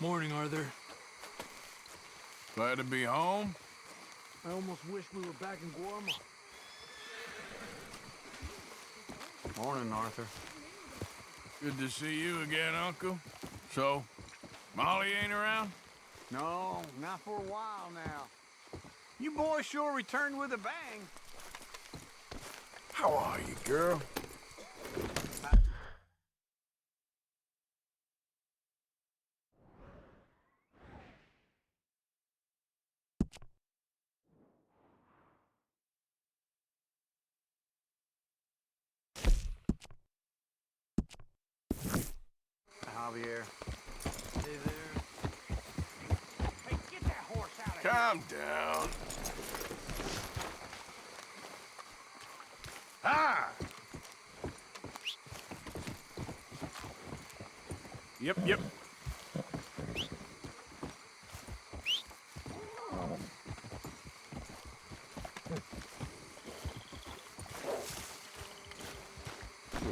Morning, Arthur. Glad to be home? I almost wish we were back in Guarma. Morning, Arthur. Good to see you again, Uncle. So, Molly ain't around? No, not for a while now. You boys sure returned with a bang. How are you, girl? Javier. Hey there. Hey, get that horse out of here. Calm down. Ah! Yep.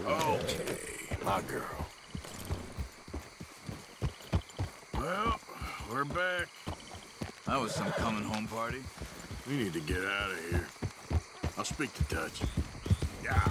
Okay, my girl. Well, we're back. That was some coming home party. We need to get out of here. I'll speak to Dutch. Yeah.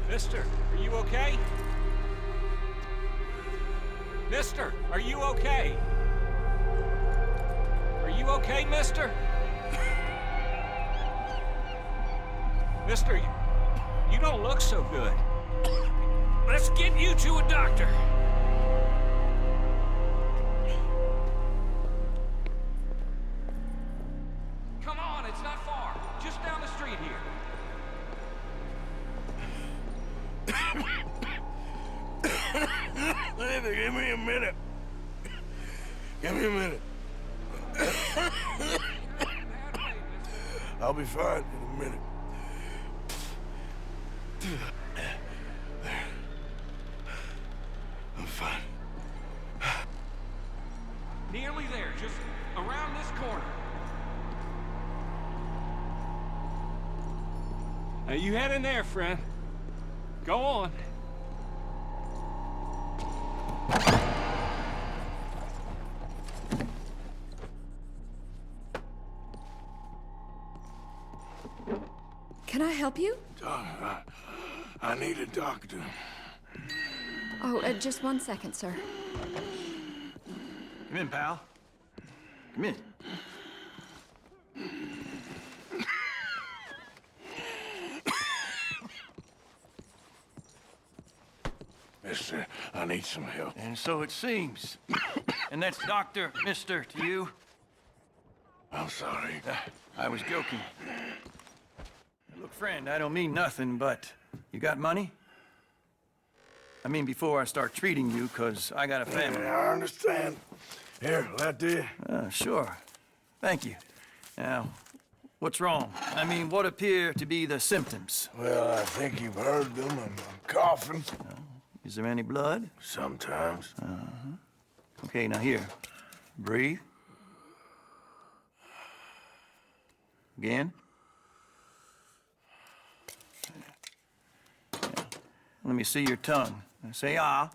Mister, are you okay? Mister, are you okay? Are you okay, mister? Mister, you don't look so good. Let's get you to a doctor. Come on, it's not far. Just down the street here. Give me a minute. Give me a minute. I'll be fine in a minute. There. I'm fine. Nearly there, just around this corner. Now you head in there, friend. Go on. Can I help you? I need a doctor. Oh, just 1 second, sir. Come in, pal. Come in. Mister, I need some help. And so it seems. And that's Doctor, Mister to you. I'm sorry. I was joking. Look, friend, I don't mean nothing, but you got money? I mean, before I start treating you, 'cause I got a family. Yeah, I understand. Here, let there. Sure. Thank you. Now, what's wrong? I mean, what appear to be the symptoms? Well, I think you've heard them. I'm coughing. Is there any blood? Sometimes. Okay, now here. Breathe. Again. Let me see your tongue. Say ah.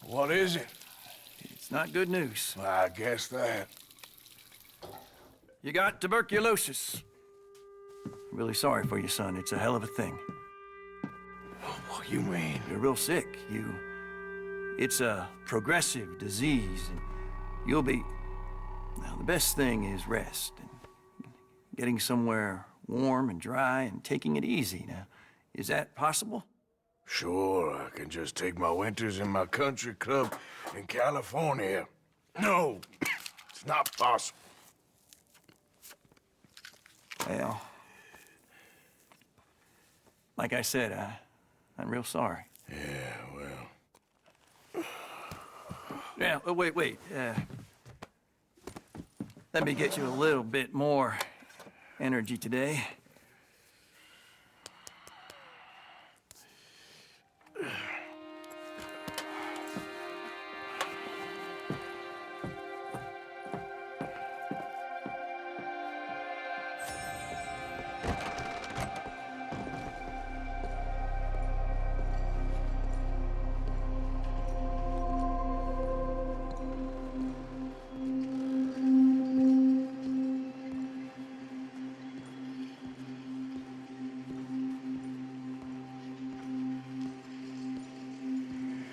What is it? It's not good news. I guess that. You got tuberculosis. Really sorry for you, son. It's a hell of a thing. What do you mean? You're real sick. It's a progressive disease, and you'll be... Now, the best thing is rest, and getting somewhere warm and dry, and taking it easy. Now, is that possible? Sure, I can just take my winters in my country club in California. No, it's not possible. Well, like I said, I'm real sorry. Yeah, well... Yeah, wait. Let me get you a little bit more energy today.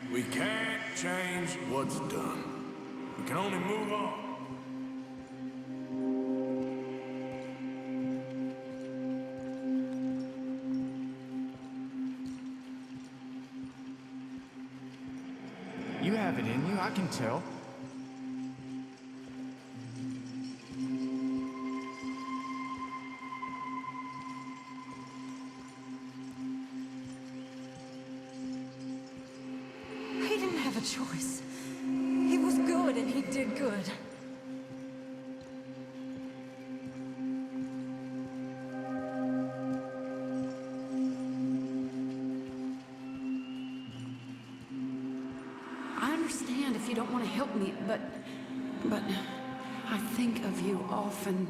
We can't change what's done. We can only move on. You have it in you, I can tell. He didn't have a choice. He was good and he did good. I understand if you don't want to help me, but I think of you often.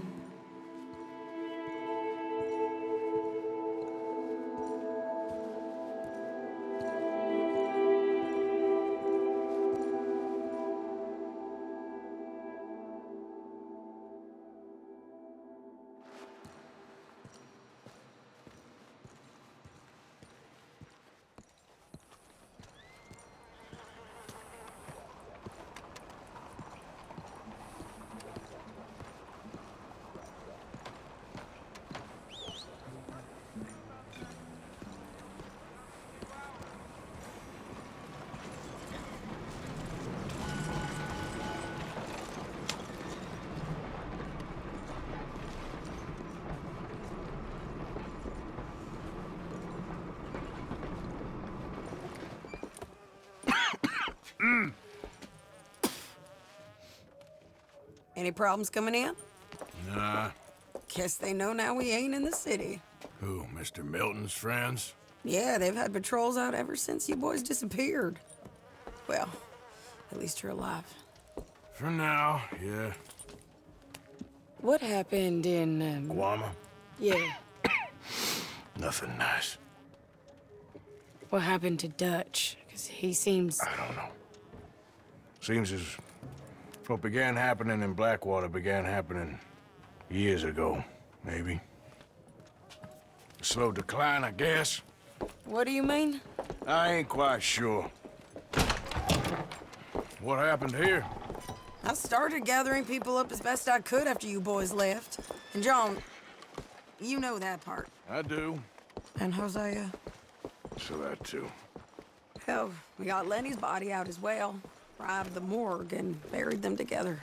Any problems coming in? Nah. Guess they know now we ain't in the city. Who, Mr. Milton's friends? Yeah, they've had patrols out ever since you boys disappeared. Well, at least you're alive. For now, yeah. What happened in, Guama? Yeah. Nothing nice. What happened to Dutch? Because he seems... I don't know. Seems as what began happening in Blackwater began happening years ago, maybe. Slow decline, I guess. What do you mean? I ain't quite sure. What happened here? I started gathering people up as best I could after you boys left. And John, You know that part. I do. And Hosea? So that too. Hell, we got Lenny's body out as well. Robbed the morgue and buried them together.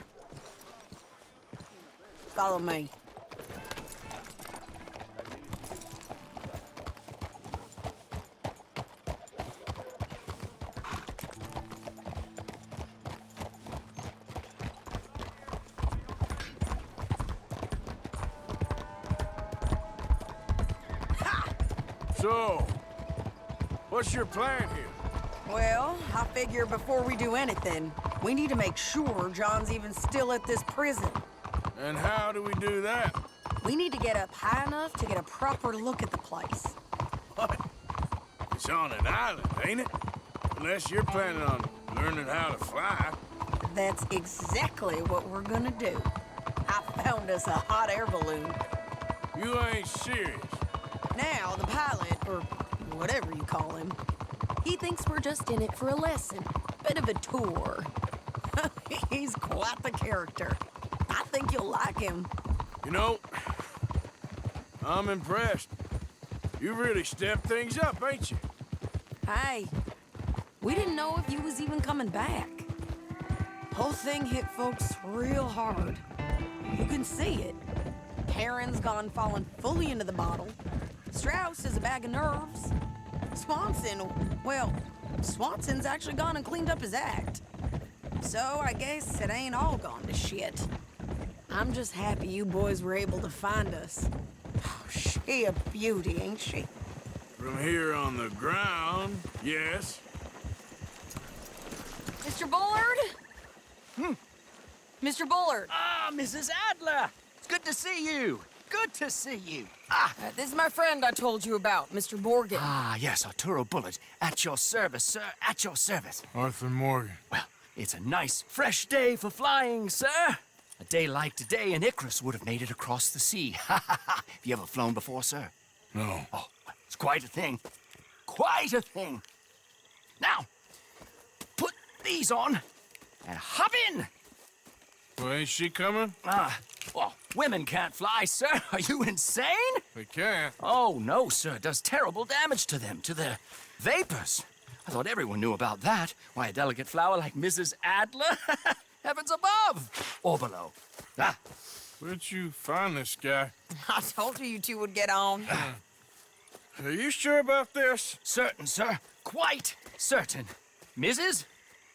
Follow me. So, what's your plan here? Well, I figure before we do anything, we need to make sure John's even still at this prison. And how do we do that? We need to get up high enough to get a proper look at the place. What? It's on an island, ain't it? Unless you're planning on learning how to fly. That's exactly what we're gonna do. I found us a hot air balloon. You ain't serious. Now, the pilot, or whatever you call him, he thinks we're just in it for a lesson. Bit of a tour. He's quite the character. I think you'll like him. You know, I'm impressed. You really stepped things up, ain't you? Hey, we didn't know if you was even coming back. Whole thing hit folks real hard. You can see it. Karen's gone falling fully into the bottle. Strauss is a bag of nerves. Swanson's actually gone and cleaned up his act. So I guess it ain't all gone to shit. I'm just happy you boys were able to find us. Oh, she a beauty, ain't she? From here on the ground, yes. Mr. Bullard? Mr. Bullard. Ah, Mrs. Adler! It's good to see you. Good to see you. This is my friend I told you about, Mr. Morgan. Yes, Arturo Bullard. At your service, sir. At your service. Arthur Morgan. Well, it's a nice, fresh day for flying, sir. A day like today, an Icarus would have made it across the sea. Have you ever flown before, sir? No. Oh, it's quite a thing. Quite a thing. Now, put these on and hop in. Well, ain't she coming? Well, women can't fly, sir. Are you insane? They can't. Oh, no, sir. It does terrible damage to them, to their vapors. I thought everyone knew about that. Why, a delicate flower like Mrs. Adler? Heavens above or below. Where'd you find this guy? I told you two would get on. Are you sure about this? Certain, sir. Quite certain. Mrs.,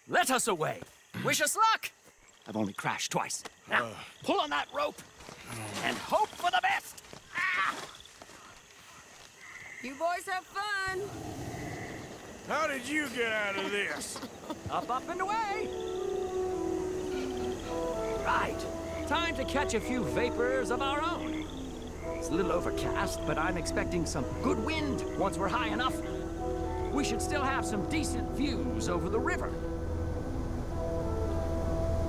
let us away. Wish us luck. I've only crashed twice. Now, pull on that rope and hope for the best. You boys have fun. How did you get out of this? Up and away! Right. Time to catch a few vapors of our own. It's a little overcast, but I'm expecting some good wind once we're high enough. We should still have some decent views over the river.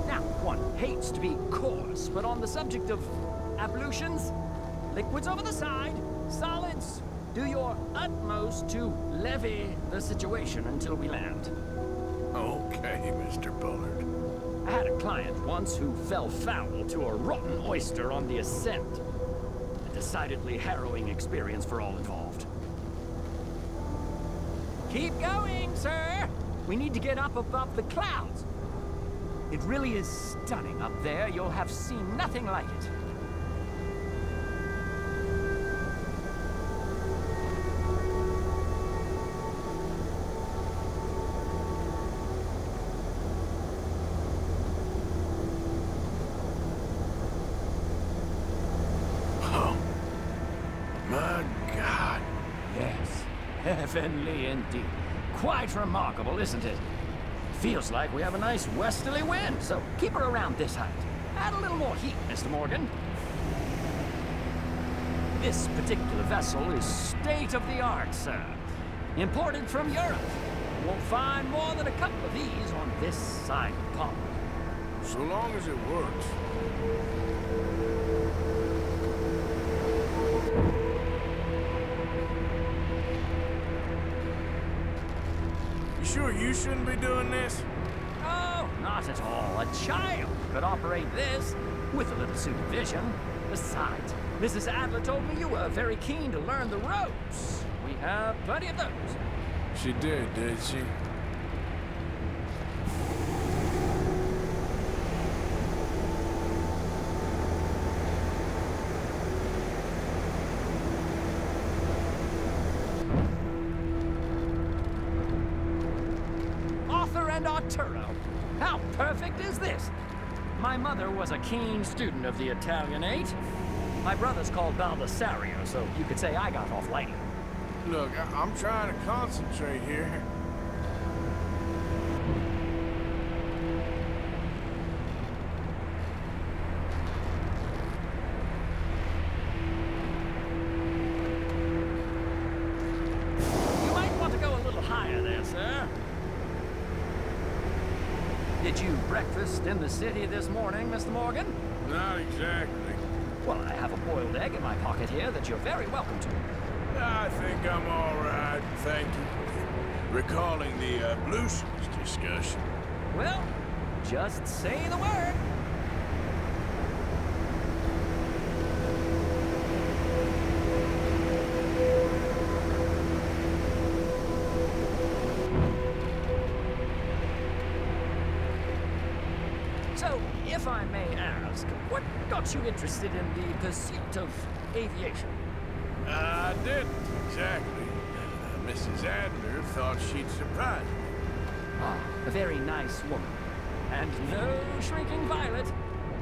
Now, one hates to be coarse, but on the subject of ablutions, liquids over the side, solids, do your utmost to levy the situation until we land. Okay, Mr. Bullard. I had a client once who fell foul to a rotten oyster on the ascent. A decidedly harrowing experience for all involved. Keep going, sir! We need to get up above the clouds. It really is stunning up there. You'll have seen nothing like it. My God. Yes, heavenly indeed. Quite remarkable, isn't it? Feels like we have a nice westerly wind, so keep her around this height. Add a little more heat, Mr. Morgan. This particular vessel is state-of-the-art, sir. Imported from Europe. Won't find more than a couple of these on this side of the pond. So long as it works. You sure you shouldn't be doing this? Oh, not at all. A child could operate this with a little supervision. Besides, Mrs. Adler told me you were very keen to learn the ropes. We have plenty of those. She did she? Arthur and Arturo. How perfect is this? My mother was a keen student of the Italianate. My brother's called Baldessario, so you could say I got off lightly. Look, I'm trying to concentrate here. You might want to go a little higher there, sir. Did you breakfast in the city this morning, Mr. Morgan? Not exactly. Well, I have a boiled egg in my pocket here that you're very welcome to. I think I'm all right, thank you. Recalling the ablutions discussion. Well, just say the word. So, if I may ask, what got you interested in the pursuit of aviation? I didn't, exactly. Mrs. Adler thought she'd surprise me. Ah, a very nice woman. And no shrinking violet.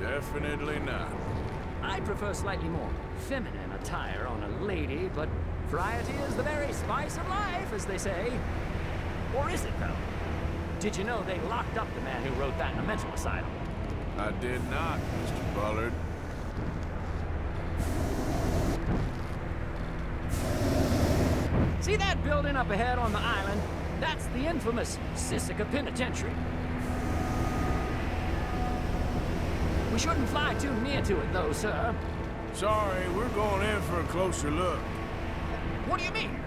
Definitely not. I prefer slightly more feminine attire on a lady, but variety is the very spice of life, as they say. Or is it, though? Did you know they locked up the man who wrote that in a mental asylum? I did not, Mr. Bullard. See that building up ahead on the island? That's the infamous Sisika Penitentiary. We shouldn't fly too near to it, though, sir. Sorry, we're going in for a closer look. What do you mean?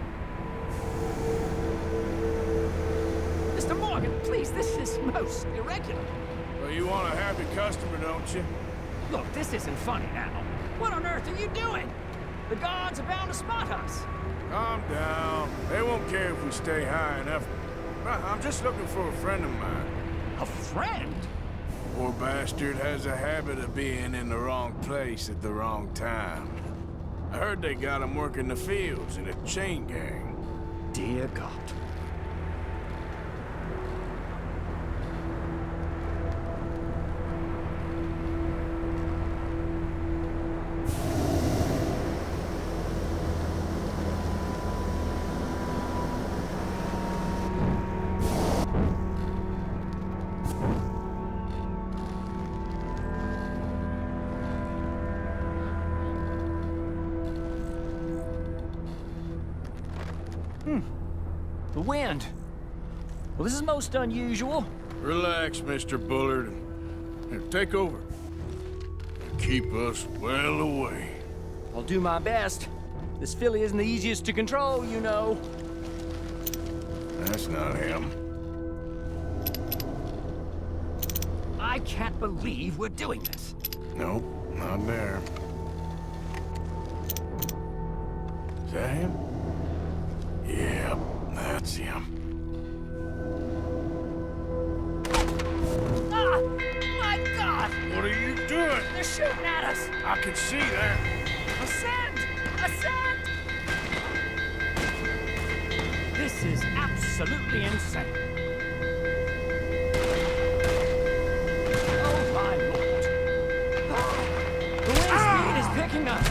Mr. Morgan, please, this is most irregular. Well, you want a happy customer, don't you? Look, this isn't funny now. What on earth are you doing? The guards are bound to spot us. Calm down. They won't care if we stay high enough. I'm just looking for a friend of mine. A friend? Poor bastard has a habit of being in the wrong place at the wrong time. I heard they got him working the fields in a chain gang. Dear God. The wind. Well, this is most unusual. Relax, Mr. Bullard. Here, take over. Keep us well away. I'll do my best. This filly isn't the easiest to control, you know. That's not him. I can't believe we're doing this. Nope, not there. Is that him? Yep, that's him. Ah! My God! What are you doing? They're shooting at us! I can see that. Ascend! Ascend! This is absolutely insane. Oh, my Lord. Ah, the wind speed is picking up.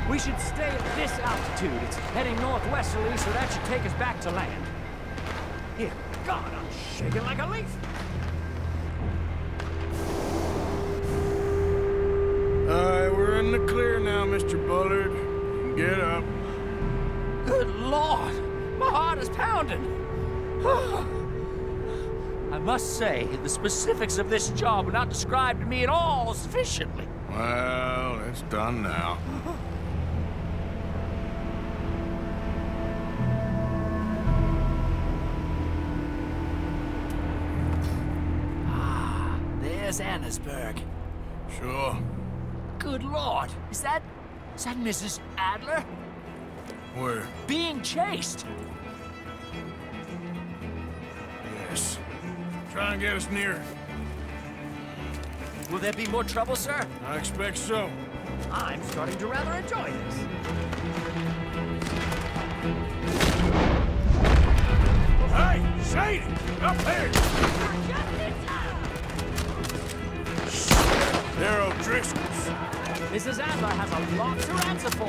We should stay at this altitude. It's heading northwesterly, so that should take us back to land. Dear God, I'm shaking like a leaf. We're in the clear now, Mr. Bullard. Get up. Good Lord, my heart is pounding. I must say, the specifics of this job were not described to me at all sufficiently. Well, it's done now. Where's Annesburg? Sure. Good Lord, is that Mrs. Adler? Where? Being chased. Yes. Try and get us near. Will there be more trouble, sir? I expect so. I'm starting to rather enjoy this. Hey, Shady! Up there! They're O'Driscoll's. Mrs. Adler has a lot to answer for.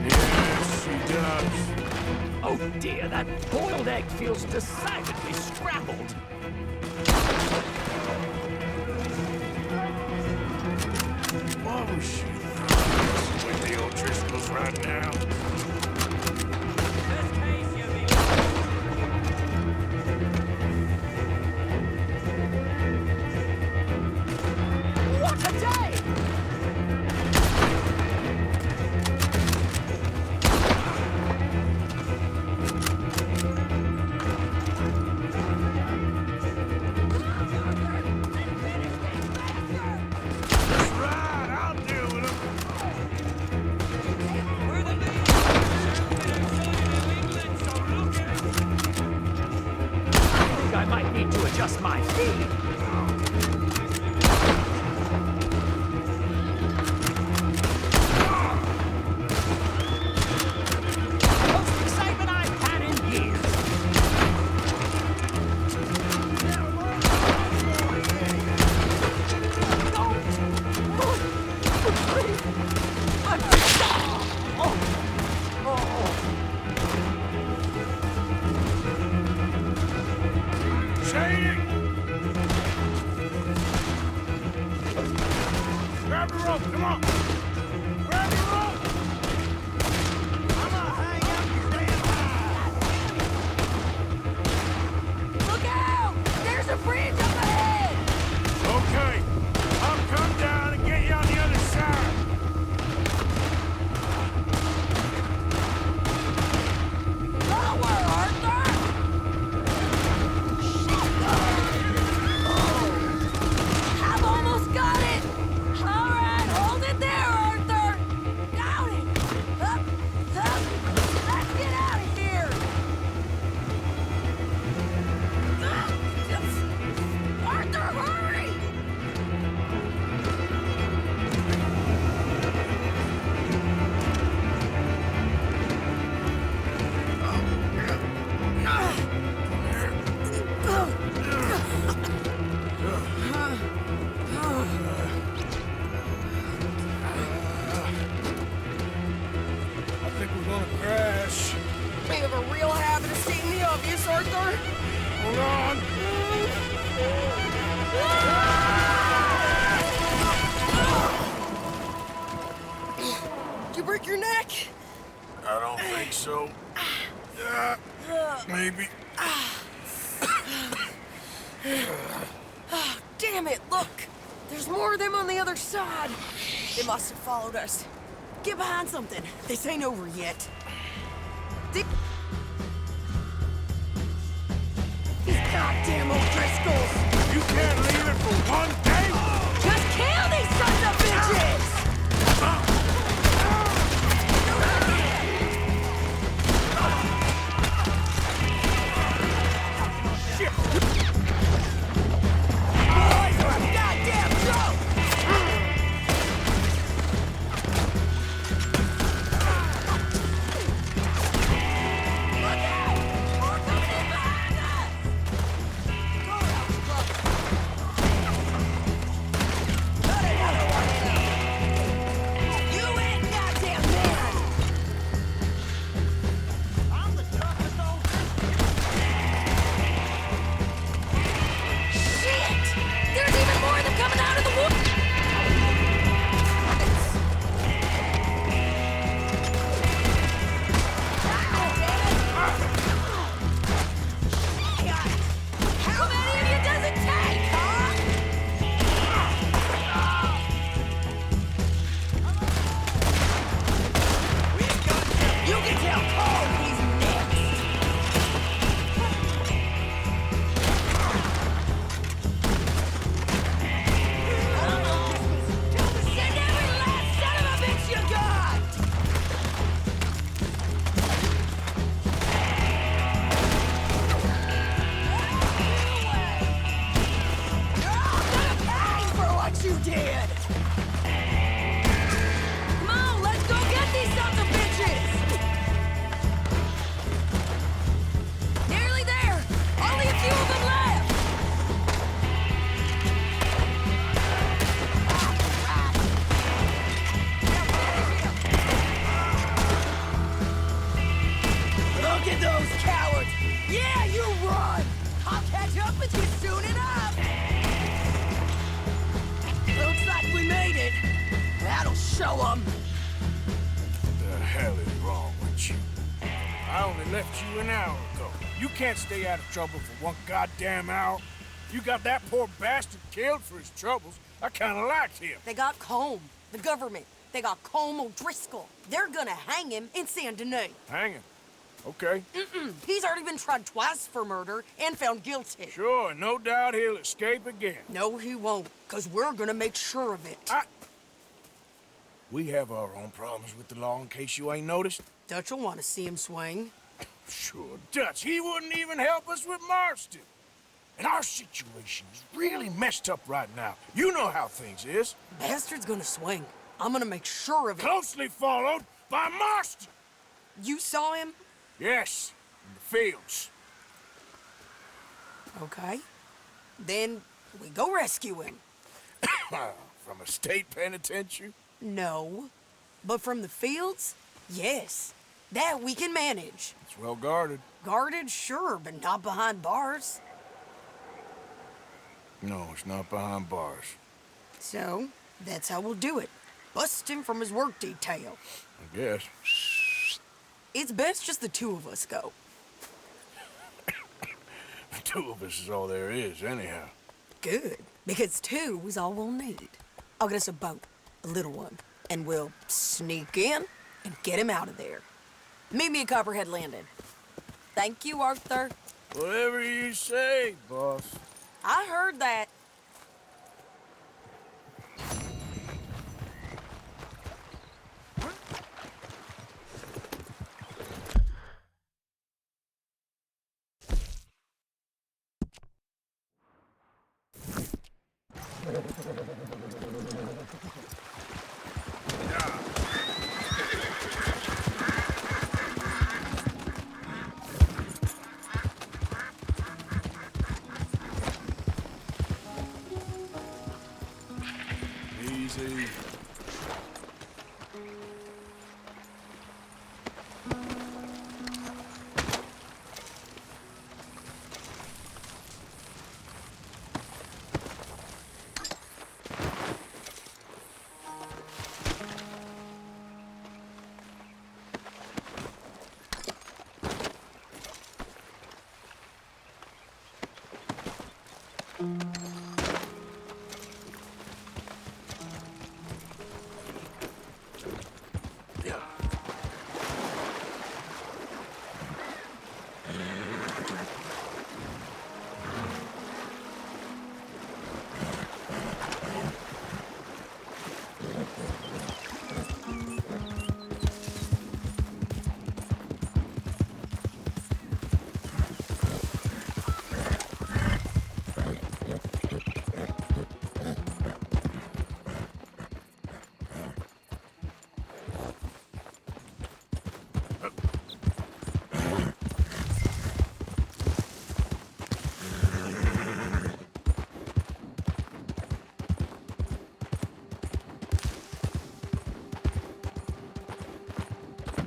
Yes, she does. Oh dear, that boiled egg feels decidedly scrambled. What was she with the O'Driscolls right now? What a day! That's right, I'll deal with them. I think I might need to adjust my feed. Most excitement I've had in years. Shady! Grab the rope, come on! Grab the rope! I'm gonna hang up your damn hide! Look out! There's a bridge up ahead! Okay, I'll come down and get you on the other side. Lower, Arthur! I've almost got it! All right, hold it there, Arthur! Got it! Up, up! Let's get out of here! Arthur, hurry! I think we're gonna crash. We have a real habit of stating the obvious, Arthur. Hold on. Did you break your neck? I don't think so. Maybe. Damn it, look! There's more of them on the other side. They must have followed us. Get behind something. This ain't over yet. These goddamn O'Driscolls! You can't leave it for one day? Just kill these sons of bitches! Boys are a goddamn joke! Look out! More coming in behind us! Show 'em! The hell is wrong with you? I only left you an hour ago. You can't stay out of trouble for one goddamn hour. You got that poor bastard killed for his troubles. I kinda liked him. They got Combe, the government. They got Combe O'Driscoll. They're gonna hang him in Saint Denis. Hang him. Okay. He's already been tried twice for murder and found guilty. Sure, no doubt he'll escape again. No, he won't, because we're gonna make sure of it. We have our own problems with the law in case you ain't noticed. Dutch will want to see him swing. Sure, Dutch, he wouldn't even help us with Marston. And our situation is really messed up right now. You know how things is. Bastard's gonna swing. I'm gonna make sure of it. Closely followed by Marston. You saw him? Yes, in the fields. Okay. Then we go rescue him. From a state penitentiary? No. But from the fields? Yes. That we can manage. It's well guarded. Guarded, sure, but not behind bars. No, it's not behind bars. So, that's how we'll do it. Bust him from his work detail. I guess. It's best just the two of us go. The two of us is all there is, anyhow. Good, because two is all we'll need. I'll get us a boat, a little one, and we'll sneak in and get him out of there. Meet me at Copperhead Landing. Thank you, Arthur. Whatever you say, boss. I heard that. Easy.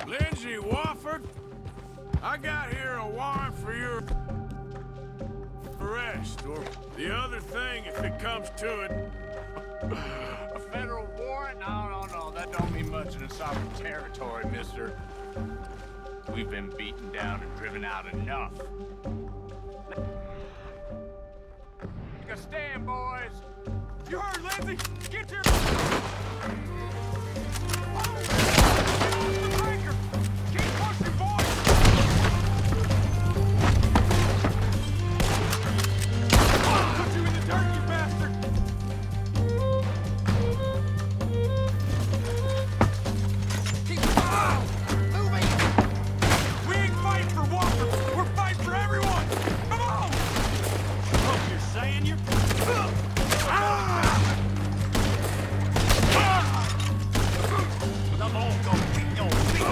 Lindsey, Wofford, I got here a warrant for your arrest, or the other thing if it comes to it. A federal warrant? No. That don't mean much in a sovereign territory, mister. We've been beaten down and driven out enough. Take a stand, boys. You heard, Lindsey? Get your... The breaker! Keep pushing, boys! Put you in the dirt, you bastard! Keep moving! We ain't fighting for Wofford. We're fighting for everyone! Come on! Oh, you're saying you... Come on, go beat your feet!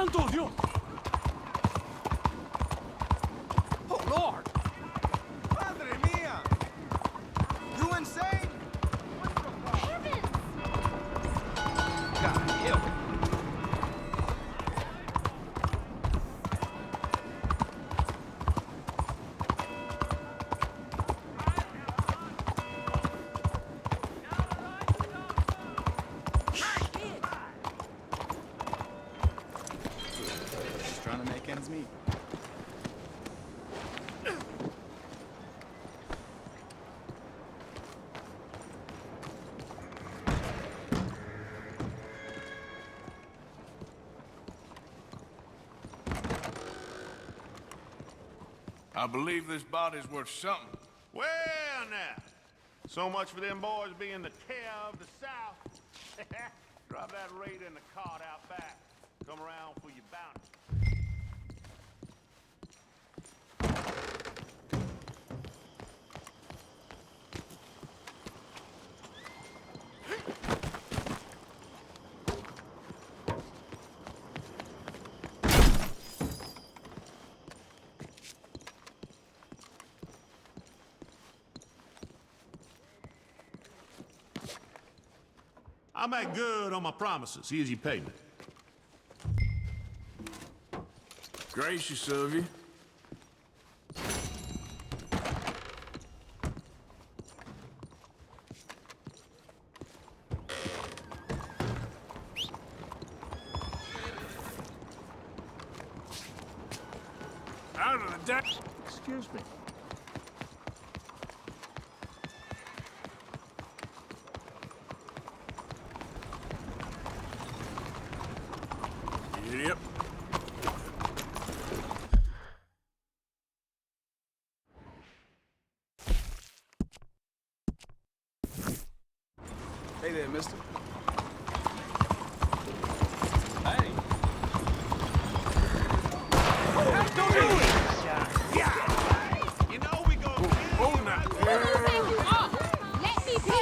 santo Dios! Oh, Lord! Madre mia! You insane? Heavens! God, help! Just trying to make ends meet. I believe this body's worth something. Well, now, so much for them boys being the care of the South. Drop that raider in the cart out back. Come around for your bounty. I make good on my promises. Here's your payment. Gracious of you. Out of the deck. Excuse me. Yep. Hey there, mister. Hey! You know we go. Oh, now. Let me be!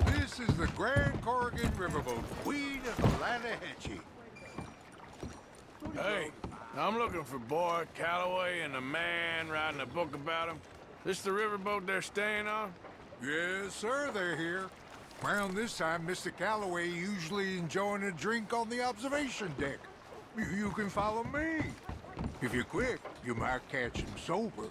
This is the Grand Corrigan Riverboat, Queen of the Lanahatchee. Hey, I'm looking for Boy Calloway and the man writing a book about him. This the riverboat they're staying on? Yes, sir, they're here. Around this time, Mr. Calloway usually enjoying a drink on the observation deck. You can follow me. If you're quick, you might catch him sober.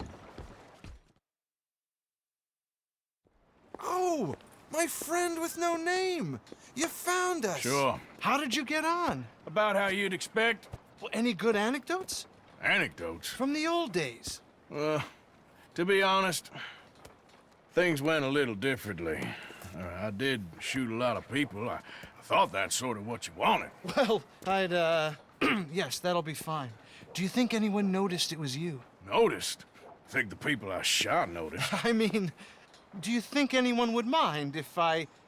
Oh, my friend with no name. You found us. Sure. How did you get on? About how you'd expect. Well, any good anecdotes? Anecdotes. From the old days? Well, to be honest, things went a little differently. I did shoot a lot of people. I thought that's sort of what you wanted. Well, I'd, yes, that'll be fine. Do you think anyone noticed it was you? Noticed? I think the people I shot noticed. I mean, do you think anyone would mind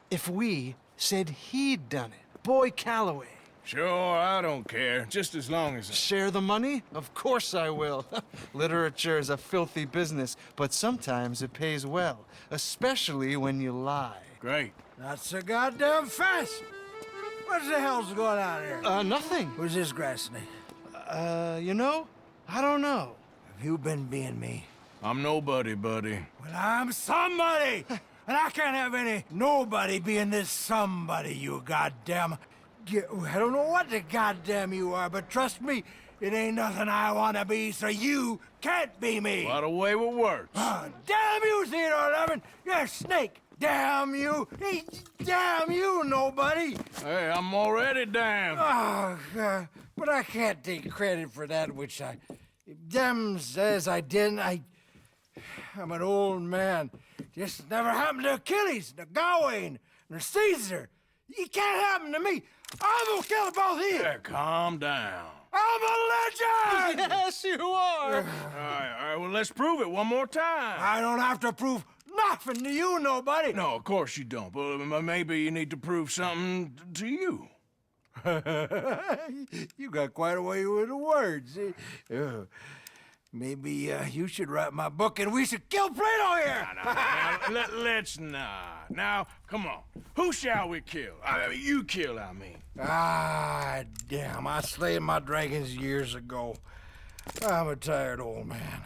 if we said he'd done it? Boy Calloway. Sure, I don't care. Just as long as... Share the money? Of course I will. Literature is a filthy business, but sometimes it pays well, especially when you lie. Great. Not so goddamn fast. What the hell's going on here? Nothing. Who's this grass snake? You know, I don't know. Have you been being me? I'm nobody, buddy. Well, I'm somebody! And I can't have any nobody being this somebody, you goddamn... I don't know what the goddamn you are, but trust me, it ain't nothing I want to be, so you can't be me! What a way with words. Damn you, Theodore Levin! You're a snake! Damn you! Hey, damn you, nobody! Hey, I'm already damned. Oh, God. But I can't take credit for that which I... Them says I didn't. I'm an old man. This never happened to Achilles, nor Gawain, nor Caesar. It can't happen to me. I'm gonna kill them both here! Yeah, calm down. I'm a legend! Yes, you are. All right, well, let's prove it one more time. I don't have to prove nothing to you, nobody. No, of course you don't, but maybe you need to prove something to you. You got quite a way with the words. Maybe you should write my book and we should kill Plato here! Let's not. Now, come on. Who shall we kill? I mean, you kill, I mean. Ah, damn. I slayed my dragons years ago. I'm a tired old man.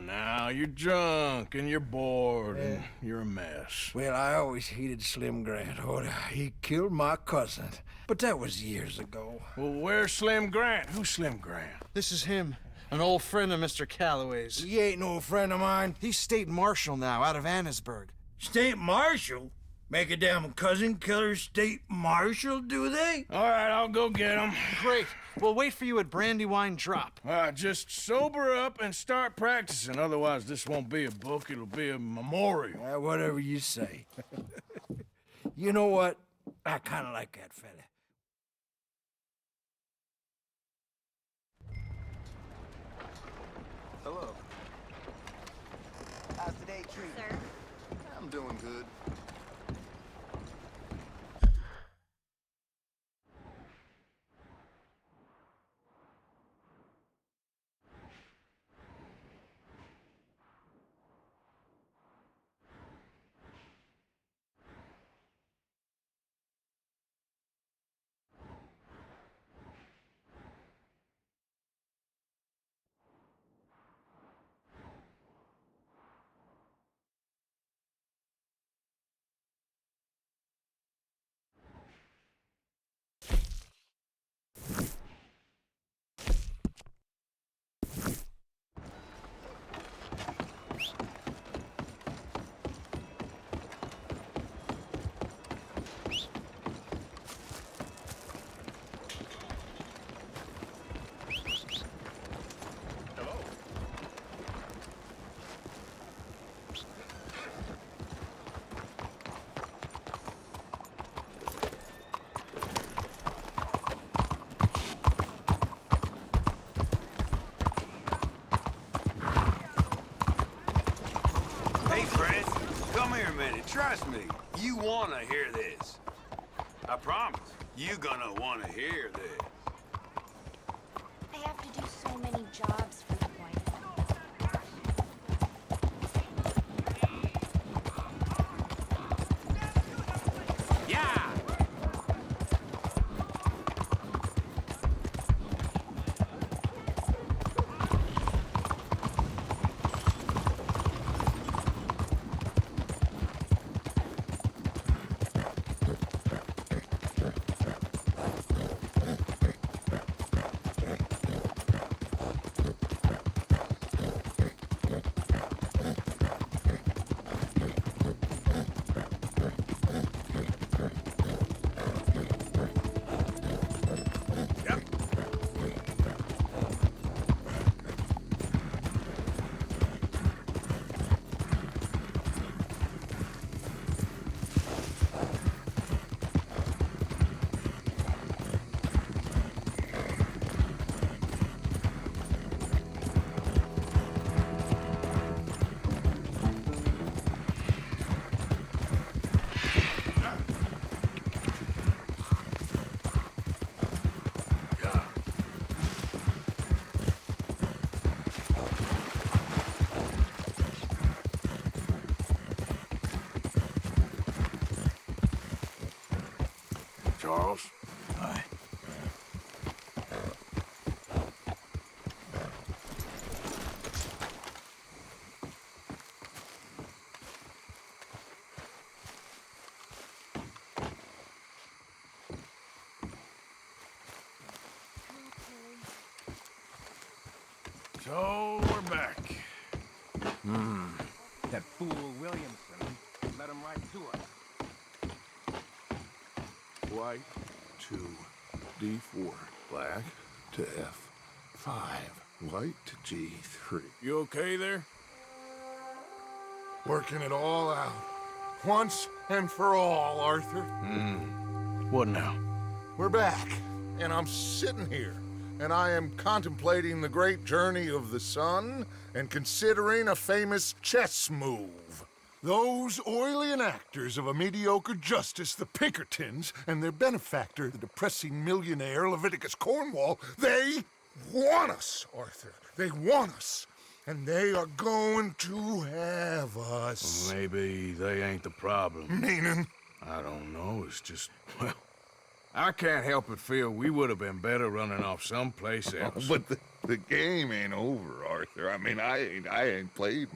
Now, you're drunk and you're bored and you're a mess. Well, I always hated Slim Grant. Oh, he killed my cousin. But that was years ago. Well, where's Slim Grant? Who's Slim Grant? This is him, an old friend of Mr. Calloway's. He ain't no friend of mine. He's state marshal now, out of Annesburg. State marshal? Make a damn cousin killer state marshal, do they? All right, I'll go get him. Great. We'll wait for you at Brandywine Drop. Just sober up and start practicing. Otherwise, this won't be a book. It'll be a memorial. Whatever you say. You know what? I kind of like that fella. Hello. How's today treating you? Sir? I'm doing good. Trust me, you wanna hear this. I promise, you gonna wanna hear this. I have to do so many jobs for the boy. Yeah! Charles? Aye. So, we're back. That fool Williamson let him right to us. White to D4, black to F5, white to G3. You okay there? Working it all out. Once and for all, Arthur. What now? We're back, and I'm sitting here, and I am contemplating the great journey of the sun and considering a famous chess move. Those oily enactors of a mediocre justice, the Pinkertons, and their benefactor, the depressing millionaire Leviticus Cornwall, they want us, Arthur. They want us. And they are going to have us. Maybe they ain't the problem. Meaning? I don't know. It's just, well, I can't help but feel we would have been better running off someplace else. But the game ain't over, Arthur. I mean, I ain't played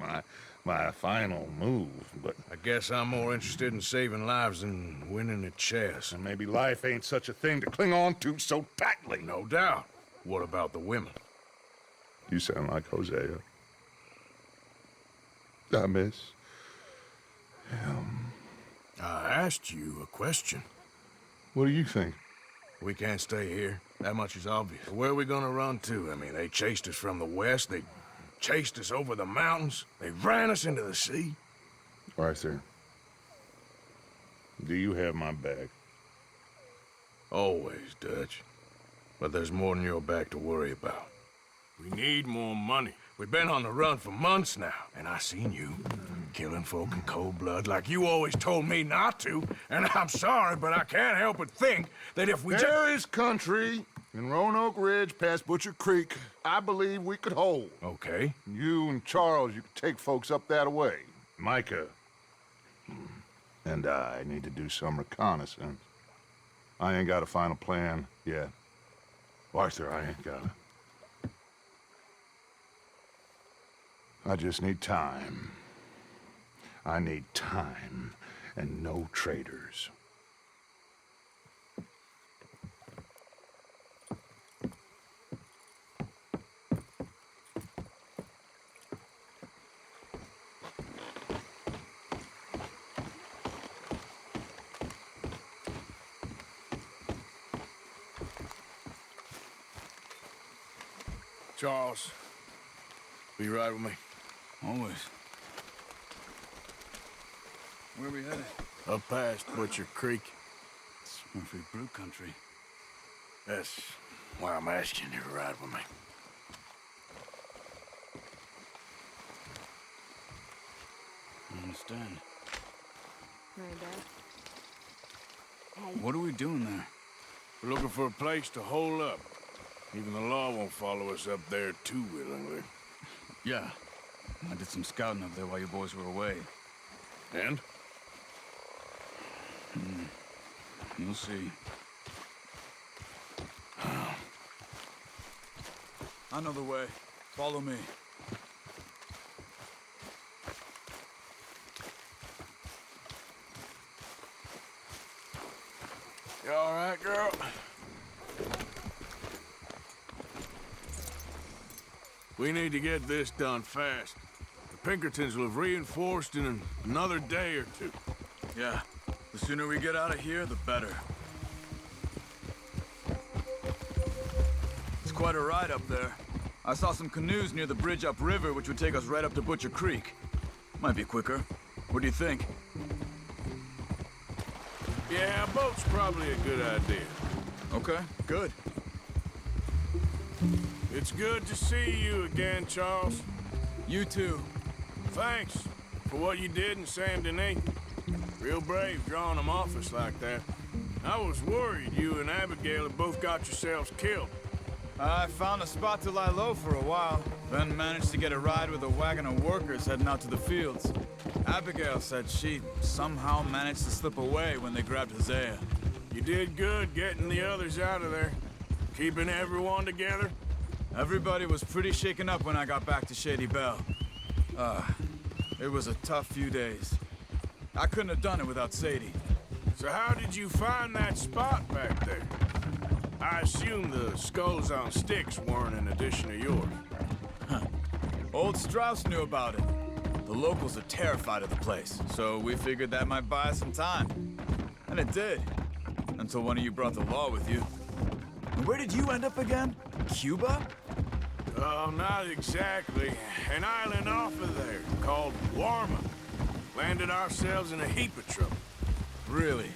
my final move, but... I guess I'm more interested in saving lives than winning at chess. And maybe life ain't such a thing to cling on to so tightly. No doubt. What about the women? You sound like Hosea. I miss him. I asked you a question. What do you think? We can't stay here. That much is obvious. Where are we gonna run to? I mean, they chased us from the west. They chased us over the mountains. They ran us into the sea. Arthur, do you have my back? Always, Dutch. But there's more than your back to worry about. We need more money. We've been on the run for months now, and I seen you killing folk in cold blood like you always told me not to, and I'm sorry, but I can't help but think that if we There is country in Roanoke Ridge past Butcher Creek I believe we could hold. Okay. You and Charles, you could take folks up that way. Micah and I need to do some reconnaissance. I ain't got a final plan yet. Arthur, I ain't got it. I just need time. I need time and no traitors. Charles, will you ride with me? Always. Where are we headed? Up past Butcher Creek. It's Murfree brew country. That's why I'm asking you to ride with me. I understand. Murder. Hey. What are we doing there? We're looking for a place to hole up. Even the law won't follow us up there too willingly. Yeah. I did some scouting up there while you boys were away. And? You'll see. I know the way. Follow me. You all right, girl? We need to get this done fast. The Pinkertons will have reinforced in another day or two. Yeah. The sooner we get out of here, the better. It's quite a ride up there. I saw some canoes near the bridge upriver, which would take us right up to Butcher Creek. Might be quicker. What do you think? Yeah, a boat's probably a good idea. Okay, good. It's good to see you again, Charles. You too. Thanks for what you did in Saint Denis. Real brave drawing them off us like that. I was worried you and Abigail had both got yourselves killed. I found a spot to lie low for a while, then managed to get a ride with a wagon of workers heading out to the fields. Abigail said she somehow managed to slip away when they grabbed Hosea. You did good getting the others out of there. Keeping everyone together. Everybody was pretty shaken up when I got back to Shady Belle. It was a tough few days. I couldn't have done it without Sadie. So how did you find that spot back there? I assume the skulls on sticks weren't an addition of yours. Old Strauss knew about it. The locals are terrified of the place, so we figured that might buy us some time. And it did. Until one of you brought the law with you. And where did you end up again? Cuba? Oh, not exactly. An island off of there called Warma. Landed ourselves in a heap of trouble. Really?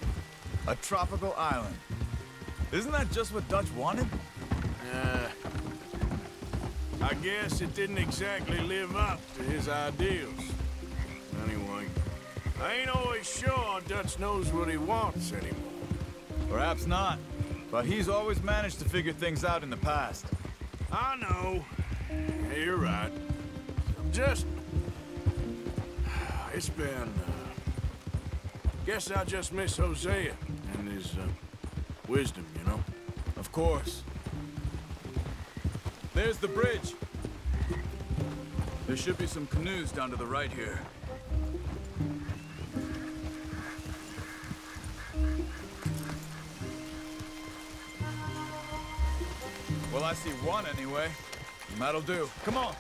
A tropical island? Isn't that just what Dutch wanted? I guess it didn't exactly live up to his ideals. Anyway, I ain't always sure Dutch knows what he wants anymore. Perhaps not, but he's always managed to figure things out in the past. I know. Yeah, you're right. Just... It's been... Guess I just miss Hosea and his, wisdom, you know? Of course. There's the bridge. There should be some canoes down to the right here. Well, I see one anyway. That'll do. Come on.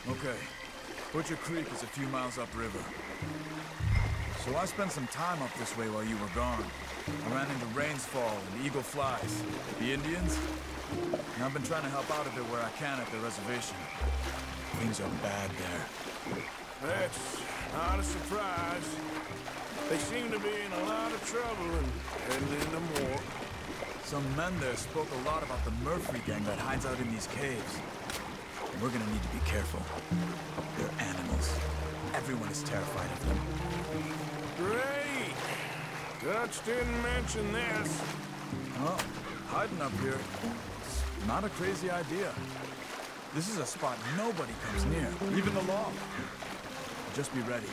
Okay. Butcher Creek is a few miles upriver. So I spent some time up this way while you were gone. I ran into Rains Fall and Eagle Flies. The Indians? And I've been trying to help out a bit where I can at the reservation. Things are bad there. That's not a surprise. They seem to be in a lot of trouble and heading into more. Some men there spoke a lot about the Murfree gang that hides out in these caves. We're gonna need to be careful. They're animals. Everyone is terrified of them. Great! Dutch didn't mention this. Well, hiding up here, it's not a crazy idea. This is a spot nobody comes near, even the law. Just be ready.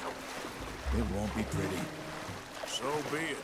It won't be pretty. So be it.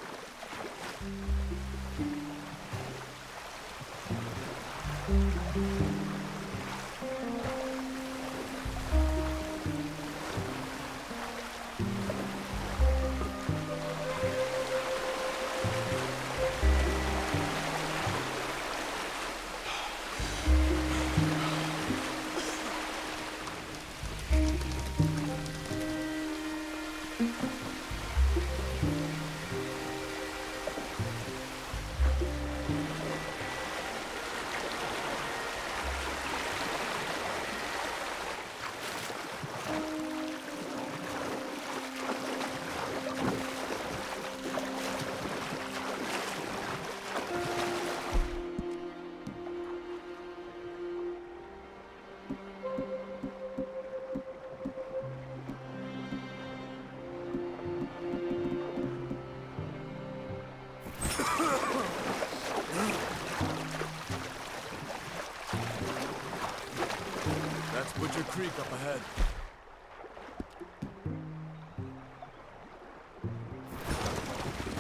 That's Butcher Creek up ahead.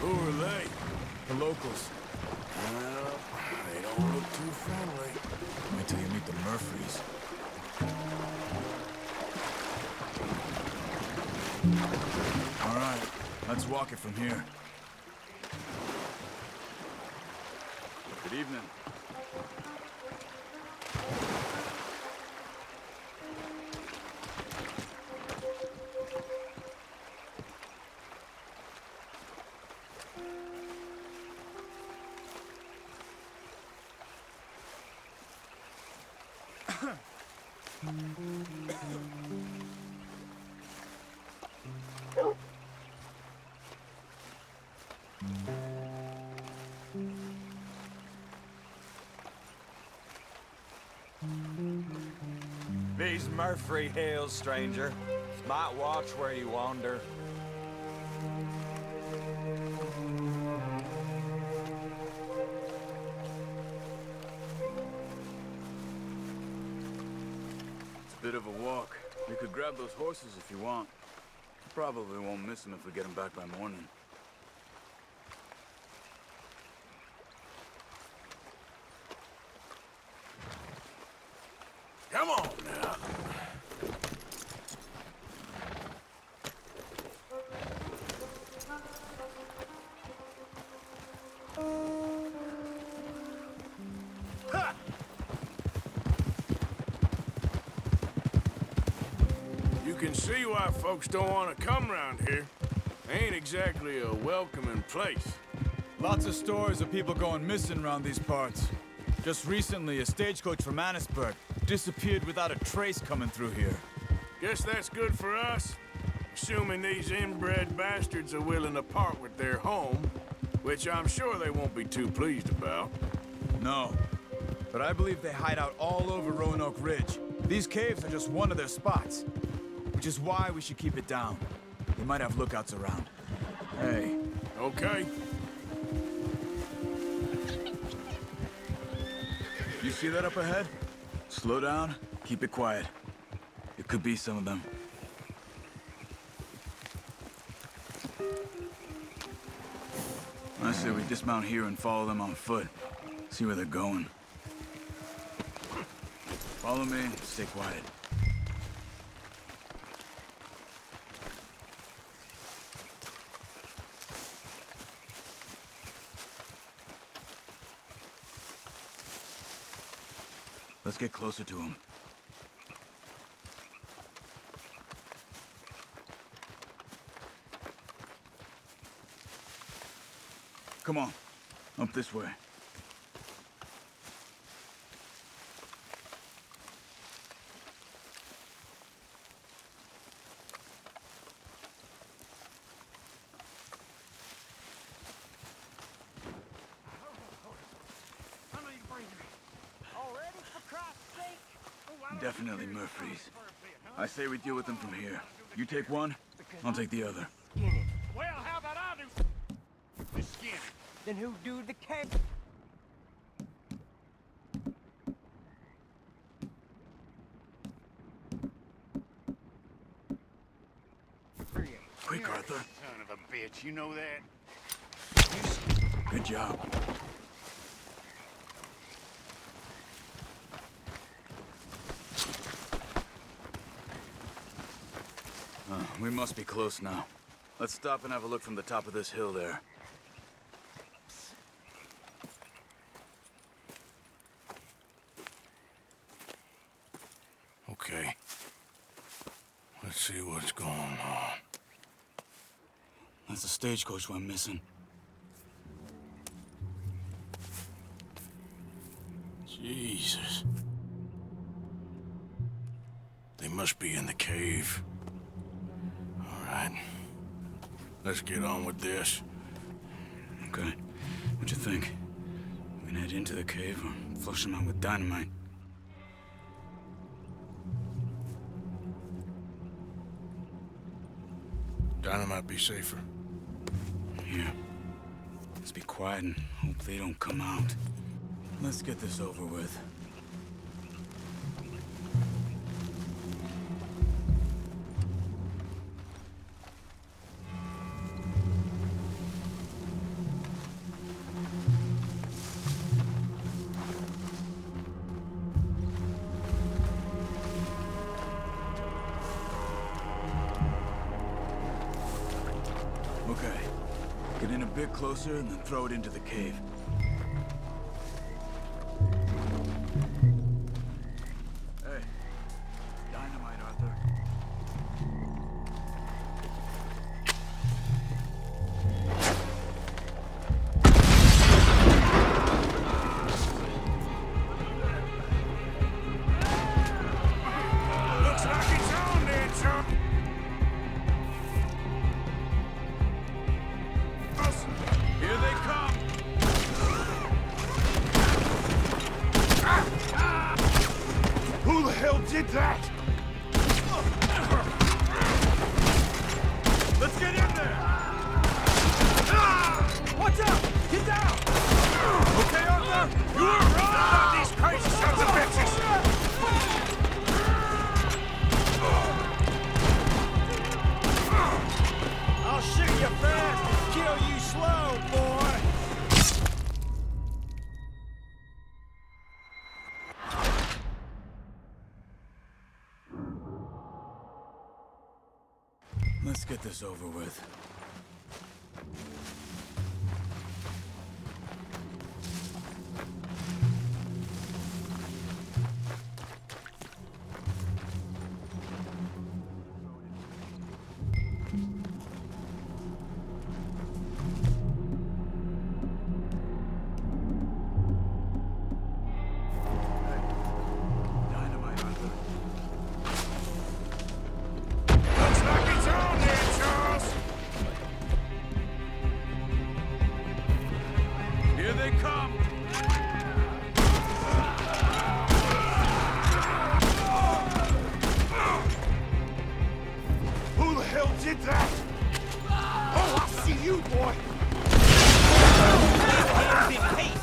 Who are they? The locals. Well, they don't look too friendly. Wait till you meet the Murfrees. All right, let's walk it from here. Good evening. These Murfree Hills, stranger. Might watch where you wander. It's a bit of a walk. You could grab those horses if you want. Probably won't miss them if we get them back by morning. Come on now. Ha! You can see why folks don't want to come around here. Ain't exactly a welcoming place. Lots of stories of people going missing around these parts. Just recently, a stagecoach from Annisburg disappeared without a trace coming through here. Guess that's good for us. Assuming these inbred bastards are willing to part with their home, which I'm sure they won't be too pleased about. No, but I believe they hide out all over Roanoke Ridge. These caves are just one of their spots, which is why we should keep it down. They might have lookouts around. Hey. Okay. You see that up ahead? Slow down, keep it quiet. It could be some of them. I say we dismount here and follow them on foot. See where they're going. Follow me, stay quiet. Let's get closer to him. Come on, up this way. Definitely Murfree's. I say we deal with them from here. You take one, I'll take the other. Well, how about I do the skinning? Then who do the cake? Quick, Arthur. Son of a bitch, you know that? Good job. We must be close now. Let's stop and have a look from the top of this hill there. Okay. Let's see what's going on. That's the stagecoach went missing. Jesus. They must be in the cave. All right. Let's get on with this. Okay. What you think? We can head into the cave or flush them out with dynamite? Dynamite be safer. Yeah. Let's be quiet and hope they don't come out. Let's get this over with. Okay. Get in a bit closer and then throw it into the cave. Hey. Dynamite, Arthur. Looks like it's on there, chump. Here they come! Who the hell did that? Let's get in there! Watch out! Get down! Okay, Arthur? You are wrong! These crazy sons of bitches! I'll shoot you fast and kill you slow, boy! Let's get this over with. Here they come! Who the hell did that? Oh, I see you, boy! Hands in pieces!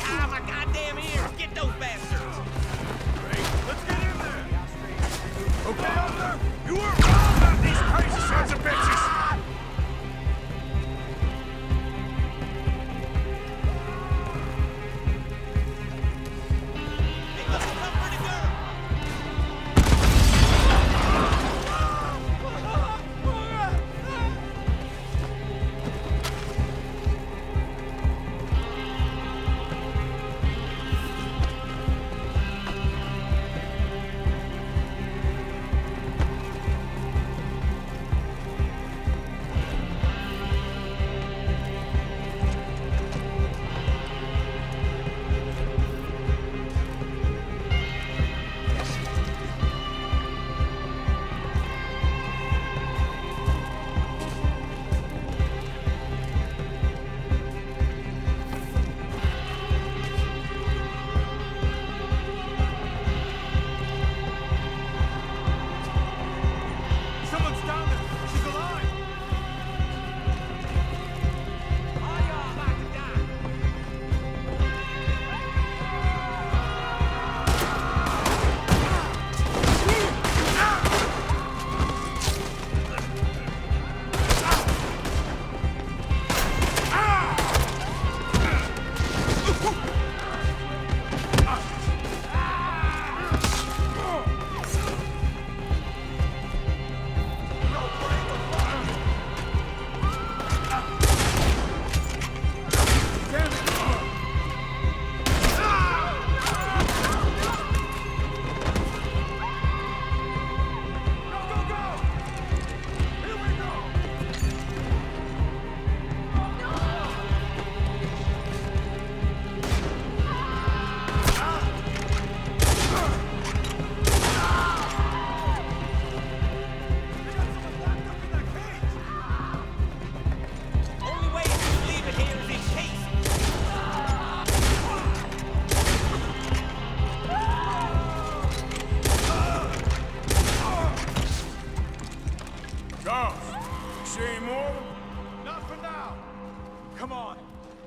Ah, my goddamn ears! Get those bastards! Great, let's get in there! Okay, Arthur? You were wrong about these crazy sons of bitches!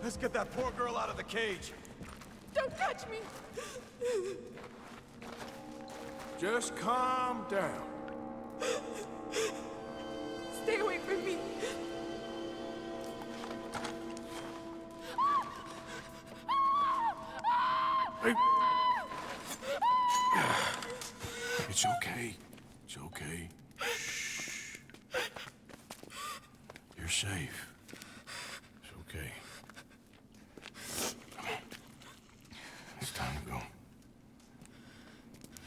Let's get that poor girl out of the cage. Don't touch me! Just calm down. Stay away from me. Hey. It's okay. It's okay. Shh. You're safe. It's okay. Come on. It's time to go.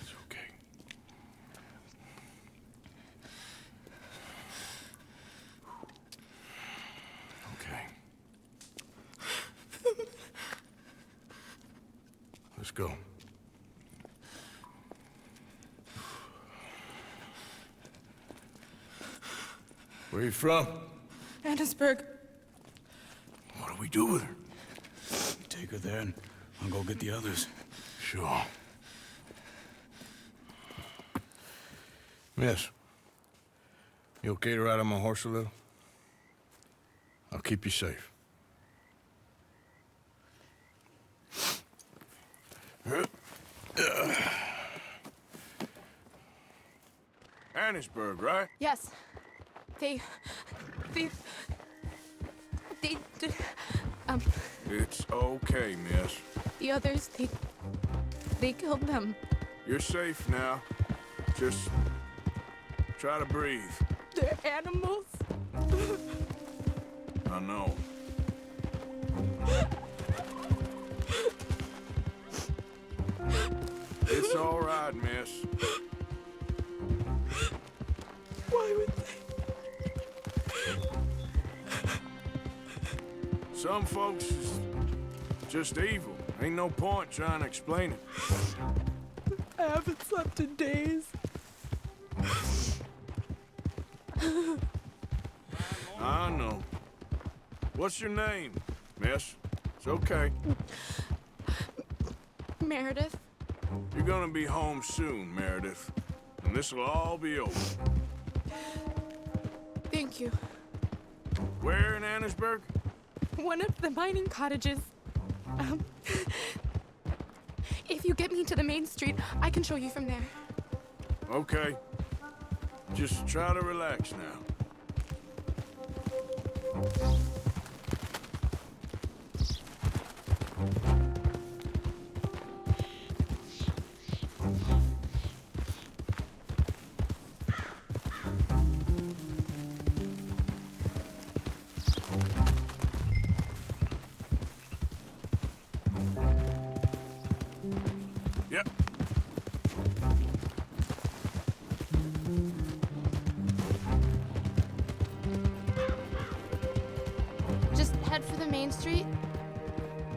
It's okay. Okay. Let's go. Where are you from? Annesburg. What do we do with her? Take her there and I'll go get the others. Sure. Miss, you okay to ride on my horse a little? I'll keep you safe. Annesburg, right? Yes. They... It's okay, miss. The others, they killed them. You're safe now. Just try to breathe. They're animals. I know. It's all right, miss. Why would they? Some folks is just evil. Ain't no point trying to explain it. I haven't slept in days. I know. What's your name, miss? It's okay. Meredith? You're gonna be home soon, Meredith. And this'll all be over. Thank you. Where in Annesburg? One of the mining cottages. If you get me to the main street, I can show you from there. Okay. Just try to relax now. Yep. Just head for the main street.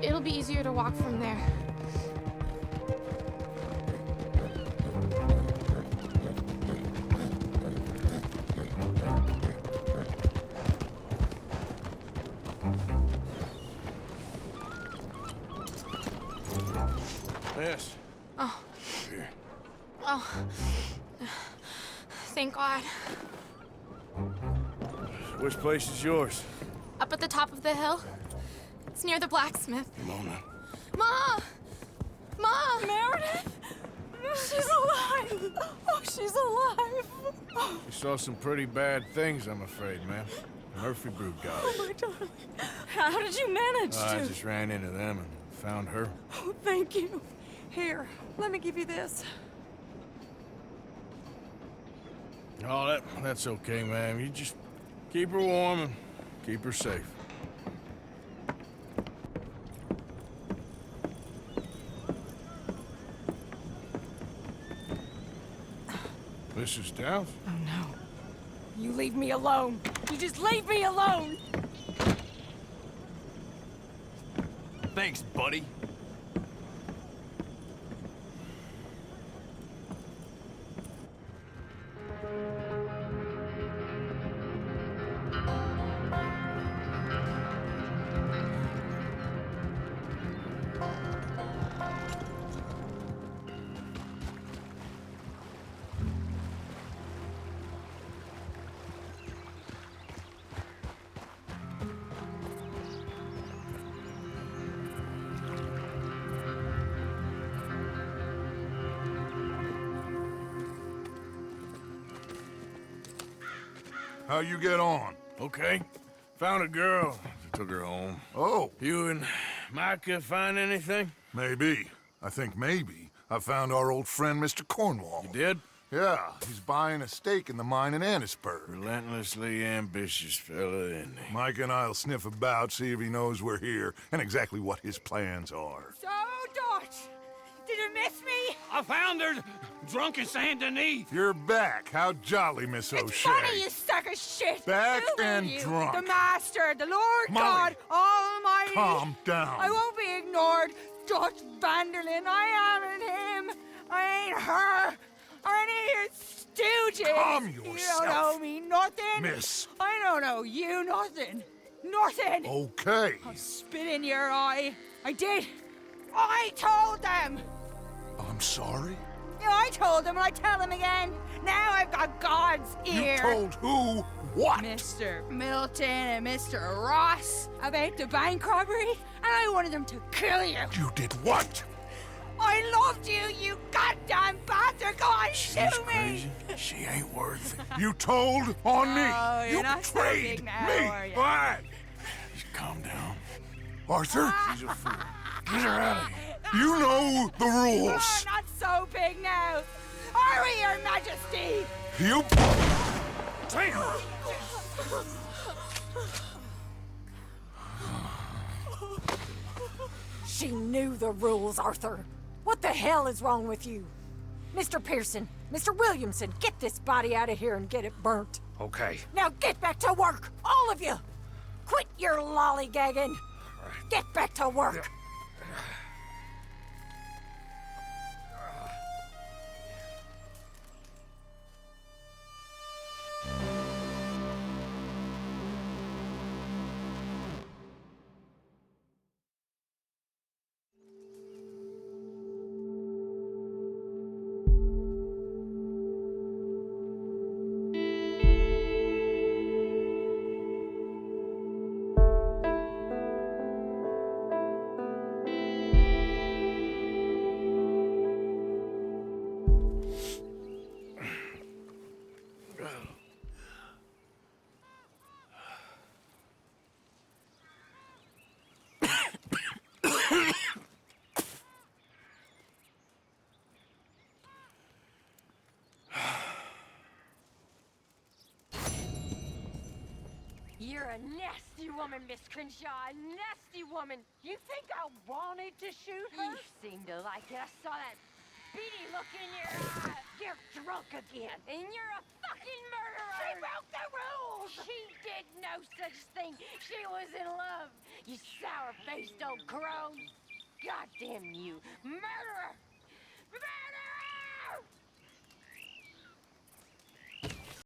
It'll be easier to walk from there. Yes. Oh. Here. Oh. Thank God. Which place is yours? Up at the top of the hill. It's near the blacksmith. Come on now. Ma! Ma! Meredith! She's alive! Oh, she's alive! You saw some pretty bad things, I'm afraid, ma'am. Murfree brood got Oh, us. my darling. How did you manage to? I just ran into them and found her. Oh, thank you. Here, let me give you this. Oh, that's okay, ma'am. You just keep her warm and keep her safe. Mrs. Downs? Oh, no. You leave me alone. You just leave me alone. Thanks, buddy. How you get on? Okay. Found a girl. Took her home. Oh. You and Micah find anything? Maybe. I think maybe. I found our old friend, Mr. Cornwall. You did? Yeah, he's buying a stake in the mine in Annesburg. Relentlessly ambitious fella, isn't he? Mike and I'll sniff about, see if he knows we're here, and exactly what his plans are. So, Dutch, did you miss me? I found her drunk in Saint Denis. You're back. How jolly, Miss It's O'Shea. funny, you sack of shit. Back Who are and you? drunk. The Master, the Lord Molly, God Almighty. calm down. I won't be ignored. Dutch Vanderlyn, I am him. I ain't her. Or any of your stooges. Calm You yourself. don't know me nothing. Miss. I don't know you nothing. Nothing. Okay. I'll spit in your eye. I did. I told them. I'm sorry? Yeah, I told them and I tell them again. Now I've got God's ear. You told who what? Mr. Milton and Mr. Ross about the bank robbery, and I wanted them to kill you. You did what? I loved you, you goddamn bastard! Go on, shoot me! Crazy. She ain't worth it. You told on me. Oh, you're You not so betrayed big now, me. are you? Why? Just calm down. Arthur? She's a fool. Get her out of here. You know the rules. Oh, not so big now. Are we, Your Majesty? You... Damn! She knew the rules, Arthur. What the hell is wrong with you? Mr. Pearson, Mr. Williamson, get this body out of here and get it burnt. Okay. Now get back to work, all of you! Quit your lollygagging! Get back to work! You're a nasty woman, Miss Crenshaw, a nasty woman. You think I wanted to shoot her? You seem to like it. I saw that beady look in your eye. You're drunk again. And you're a fucking murderer. She broke the rules. She did no such thing. She was in love. You sour-faced old crone. Goddamn you, murderer.